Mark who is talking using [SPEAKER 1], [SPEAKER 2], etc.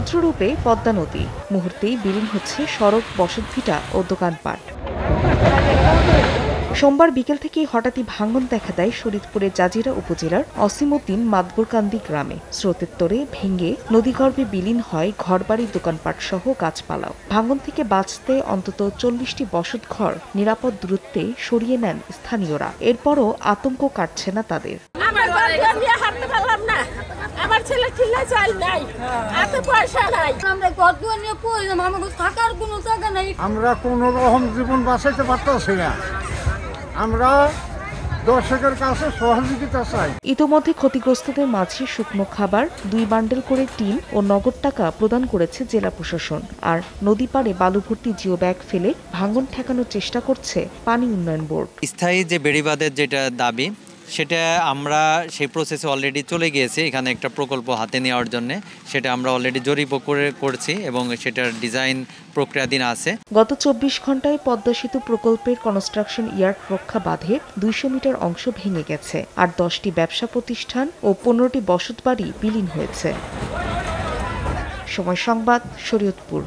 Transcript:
[SPEAKER 1] রুদ্ররূপে পদ্মা নদী, মুহূর্তেই বিলীন হচ্ছে সড়ক, বসতভিটা ও দোকানপাট। সোমবার বিকেল থেকেই হঠাৎই ভাঙন দেখা দেয় শরীয়তপুরের জাজিরা উপজেলার অসীমউদ্দিন মাদবরকান্দি গ্রামে। স্রোতের তোড়ে ভেঙে নদীগর্ভে বিলীন হয় ঘরবাড়ি, দোকানপাট সহ গাছপালাও। ভাঙন থেকে বাঁচতে অন্তত 40টি বসতঘর নিরাপদ দূরত্বে সরিয়ে নেন স্থানীয়রা। এরপরও আতঙ্ক কাটছে না তাদের।
[SPEAKER 2] আমার ছেলে চিল্লা চাল নাই, এত পয়সা নাই, আমরা ঘর দুয়ার নিয়ে প্রয়োজন, আমাদের থাকার কোনো জায়গা নাই।
[SPEAKER 3] আমরা কোনো রকম জীবন বাঁচাইতে পারতেছি না। আমরা দর্শকের কাছে সহযোগিতা চাই।
[SPEAKER 1] ইতোমধ্যে ক্ষতিগ্রস্তদের মাঝে শুকনো খাবার, 2 বান্ডেল করে টিন ও নগদ টাকা প্রদান করেছে জেলা প্রশাসন। আর নদী পাড়ে বালু ভর্তি জিও ব্যাগ ফেলে ভাঙন ঠেকানোর চেষ্টা করছে পানি উন্নয়ন বোর্ড।
[SPEAKER 4] স্থায়ী যে বেড়িবাঁধের যেটা দাবি, সেটা আমরা সেই প্রসেসে অলরেডি চলে গিয়েছি। এখানে একটা প্রকল্প হাতে নেওয়ার জন্য সেটা আমরা অলরেডি জরিপ করছি এবং সেটার ডিজাইন প্রক্রিয়াধীন আছে।
[SPEAKER 1] গত 24 ঘন্টায় পদ্মা সেতু প্রকল্পের কনস্ট্রাকশন ইয়ার্ড রক্ষা বাঁধের 200 মিটার অংশ ভেঙে গেছে, আর 10টি ব্যবসা প্রতিষ্ঠান ও 15টি বসতবাড়ি বিলীন হয়েছে। সময় সংবাদ, শরীয়তপুর।